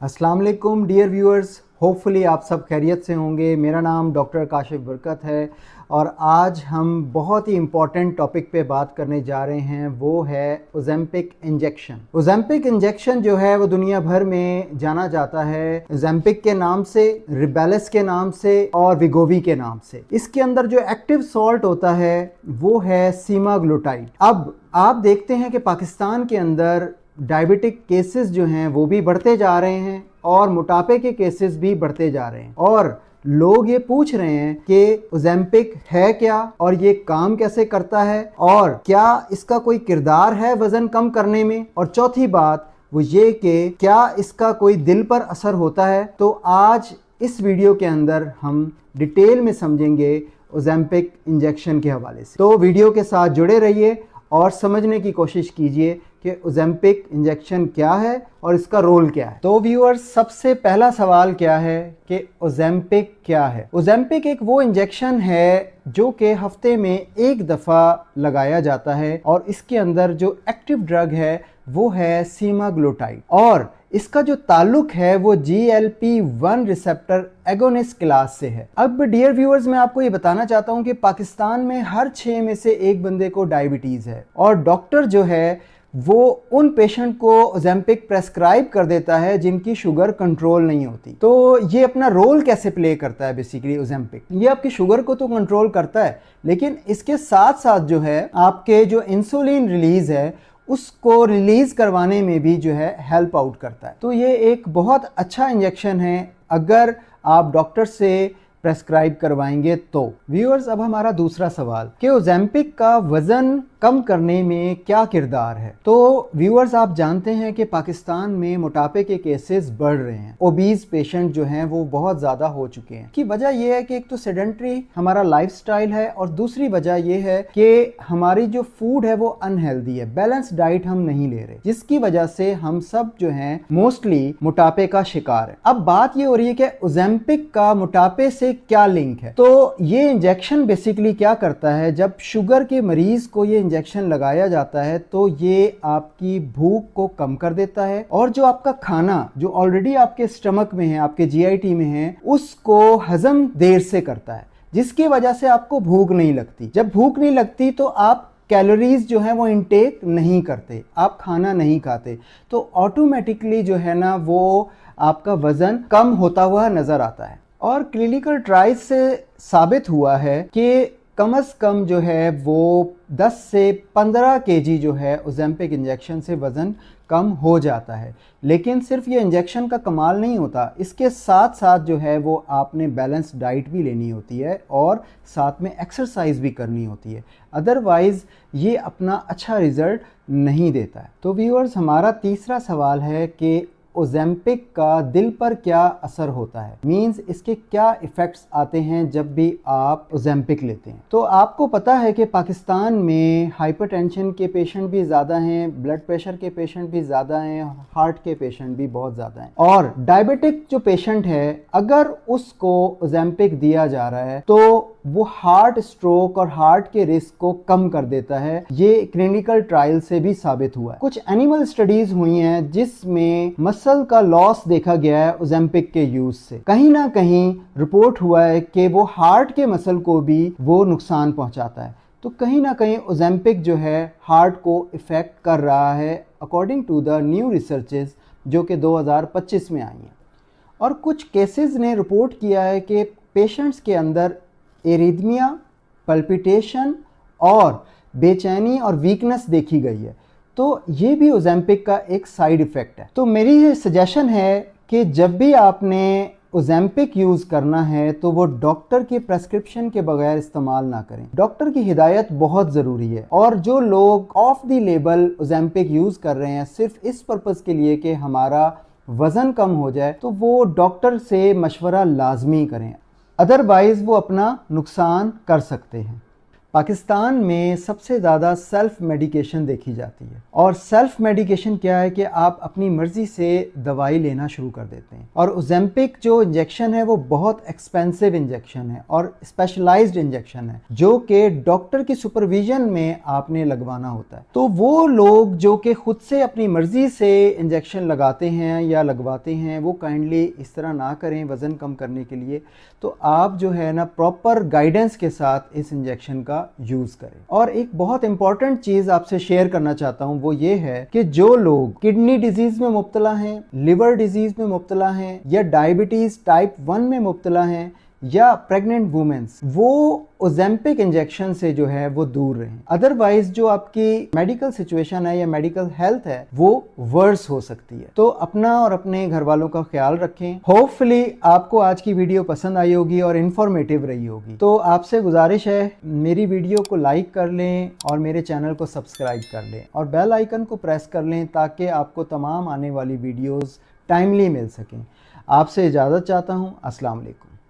अस्सलाम वालेकुम dear viewers, hopefully आप सब खैरियत से होंगे। मेरा नाम डॉक्टर काशिफ बरकत है और आज हम बहुत ही इम्पॉर्टेंट टॉपिक पे बात करने जा रहे हैं। वो है ओजेम्पिक इंजेक्शन। ओजेम्पिक इंजेक्शन जो है वो दुनिया भर में जाना जाता है ओजेम्पिक के नाम से, रिबेलस के नाम से और विगोवी के नाम से। इसके अंदर जो एक्टिव सॉल्ट होता है वो है सीमाग्लूटाइड। अब आप देखते हैं कि पाकिस्तान के अंदर डायबिटिक केसेस जो हैं वो भी बढ़ते जा रहे हैं और मोटापे के केसेस भी बढ़ते जा रहे हैं और लोग ये पूछ रहे हैं कि ओजेम्पिक है क्या और ये काम कैसे करता है और क्या इसका कोई किरदार है वजन कम करने में, और चौथी बात वो ये कि क्या इसका कोई दिल पर असर होता है। तो आज इस वीडियो के अंदर हम डिटेल में समझेंगे ओजेम्पिक इंजेक्शन के हवाले से। तो वीडियो के साथ जुड़े रहिए और समझने की कोशिश कीजिए कि ओजेम्पिक इंजेक्शन क्या है और इसका रोल क्या है। तो व्यूअर्स, सबसे पहला सवाल क्या है कि ओजेम्पिक क्या है। ओजेम्पिक एक वो इंजेक्शन है जो कि हफ्ते में एक दफ़ा लगाया जाता है और इसके अंदर जो एक्टिव ड्रग है वो है सीमाग्लूटाइड और इसका जो ताल्लुक है वो GLP-1 रिसेप्टर एगोनिस्ट क्लास से है। अब डियर व्यूअर्स, मैं आपको ये बताना चाहता हूँ कि पाकिस्तान में हर 6 में से एक बंदे को डायबिटीज़ है और डॉक्टर जो है वो उन पेशेंट को ओजेम्पिक प्रेस्क्राइब कर देता है जिनकी शुगर कंट्रोल नहीं होती। तो ये अपना रोल कैसे प्ले करता है बेसिकली ओजेम्पिक? ये आपकी शुगर को तो कंट्रोल करता है, लेकिन इसके साथ साथ जो है आपके जो इंसुलिन रिलीज है उसको रिलीज करवाने में भी जो है हेल्प आउट करता है। तो ये एक बहुत अच्छा इंजेक्शन है अगर आप डॉक्टर से प्रेस्क्राइब करवाएंगे तो। व्यूअर्स, अब हमारा दूसरा सवाल कि ओजेम्पिक का वजन कम करने में क्या किरदार है। तो व्यूअर्स, आप जानते हैं कि पाकिस्तान में मोटापे के केसेस बढ़ रहे हैं। ओबीज पेशेंट जो हैं वो बहुत ज़्यादा हो चुके हैं। की वजह यह है कि एक तो सेडेंट्री हमारा लाइफस्टाइल है और दूसरी वजह यह है कि हमारी जो फूड है वो अनहेल्दी है, बैलेंस डाइट हम नहीं ले रहे, जिसकी वजह से हम सब जो हैं मोस्टली मोटापे का शिकार है। अब बात ये हो रही है कि ओजेम्पिक का मोटापे से क्या लिंक है। तो ये इंजेक्शन बेसिकली क्या करता है, जब शुगर के मरीज को ये इंजेक्शन लगाया जाता है तो ये आपकी भूख को कम कर देता है और जो आपका खाना जो ऑलरेडी आपके स्टमक में है, आपके GIT में है, उसको हजम देर से करता है, जिसकी वजह से आपको भूख नहीं लगती। जब भूख नहीं लगती तो आप कैलोरीज जो है वो इनटेक नहीं करते, आप खाना नहीं खाते, तो ऑटोमेटिकली जो है ना वो आपका वजन कम होता हुआ नजर आता है। और क्लिनिकल ट्रायल से साबित हुआ है कि कम से कम जो है वो 10 से 15 kg जो है ओजेम्पिक इंजेक्शन से वज़न कम हो जाता है। लेकिन सिर्फ ये इंजेक्शन का कमाल नहीं होता, इसके साथ साथ जो है वो आपने बैलेंस डाइट भी लेनी होती है और साथ में एक्सरसाइज भी करनी होती है, अदरवाइज़ ये अपना अच्छा रिजल्ट नहीं देता है। तो व्यूअर्स, हमारा तीसरा सवाल है कि ओजेम्पिक का दिल पर क्या असर होता है, मींस इसके क्या इफेक्ट्स आते हैं जब भी आप ओजेम्पिक लेते हैं। तो आपको पता है कि पाकिस्तान में हाइपरटेंशन के पेशेंट भी ज़्यादा हैं, ब्लड प्रेशर के पेशेंट भी ज़्यादा हैं, हार्ट के पेशेंट भी बहुत ज़्यादा हैं और डायबिटिक जो पेशेंट है अगर उसको ओजेम्पिक दिया जा रहा है तो वो हार्ट स्ट्रोक और हार्ट के रिस्क को कम कर देता है। ये क्लिनिकल ट्रायल से भी साबित हुआ है। कुछ एनिमल स्टडीज हुई हैं जिसमें मसल का लॉस देखा गया है ओजेम्पिक के यूज से। कहीं ना कहीं रिपोर्ट हुआ है कि वो हार्ट के मसल को भी वो नुकसान पहुंचाता है। तो कहीं ना कहीं ओजेम्पिक जो है हार्ट को इफेक्ट कर रहा है according to the new researches जो कि 2025 में आई हैं। और कुछ केसेस ने रिपोर्ट किया है कि पेशेंट्स के अंदर एरिथमिया, पल्पिटेशन और बेचैनी और वीकनेस देखी गई है। तो ये भी ओजेम्पिक का एक साइड इफेक्ट है। तो मेरी ये सजेशन है कि जब भी आपने ओजेम्पिक यूज़ करना है तो वो डॉक्टर के प्रेस्क्रिप्शन के बगैर इस्तेमाल ना करें। डॉक्टर की हिदायत बहुत ज़रूरी है और जो लोग of the label Ozempic use कर रहे हैं सिर्फ इस पर्पज़ के लिए कि हमारा वज़न कम हो जाए, तो वो डॉक्टर से मशवरा लाजमी करें, अदरवाइज़ वो अपना नुकसान कर सकते हैं। पाकिस्तान में सबसे ज़्यादा सेल्फ मेडिकेशन देखी जाती है। और सेल्फ मेडिकेशन क्या है कि आप अपनी मर्ज़ी से दवाई लेना शुरू कर देते हैं। और ओजेम्पिक जो इंजेक्शन है वो बहुत एक्सपेंसिव इंजेक्शन है और स्पेशलाइज्ड इंजेक्शन है जो कि डॉक्टर की सुपरविजन में आपने लगवाना होता है। तो वो लोग जो कि खुद से अपनी मर्ज़ी से इंजेक्शन लगाते हैं या लगवाते हैं वो काइंडली इस तरह ना करें वज़न कम करने के लिए। तो आप जो है ना प्रॉपर गाइडेंस के साथ इस इंजेक्शन का यूज़ करें। और एक बहुत इंपॉर्टेंट चीज़ आपसे शेयर करना चाहता हूं वो ये है कि जो लोग किडनी डिजीज़ में मुब्तला हैं, लिवर डिजीज़ में मुब्तला हैं या डायबिटीज़ टाइप 1 में मुब्तला हैं या प्रेग्नेंट वुमेन्स, वो ओजेम्पिक इंजेक्शन से जो है वो दूर रहें। अदरवाइज जो आपकी मेडिकल सिचुएशन है या मेडिकल हेल्थ है वो वर्स हो सकती है। तो अपना और अपने घर वालों का ख्याल रखें। होपफुली आपको आज की वीडियो पसंद आई होगी और इन्फॉर्मेटिव रही होगी। तो आपसे गुजारिश है मेरी वीडियो को लाइक कर लें और मेरे चैनल को सब्सक्राइब कर लें और बेल आइकन को प्रेस कर लें ताकि आपको तमाम आने वाली वीडियोज़ टाइमली मिल सकें। आपसे इजाज़त चाहता हूँ। अस्सलाम वालेकुम।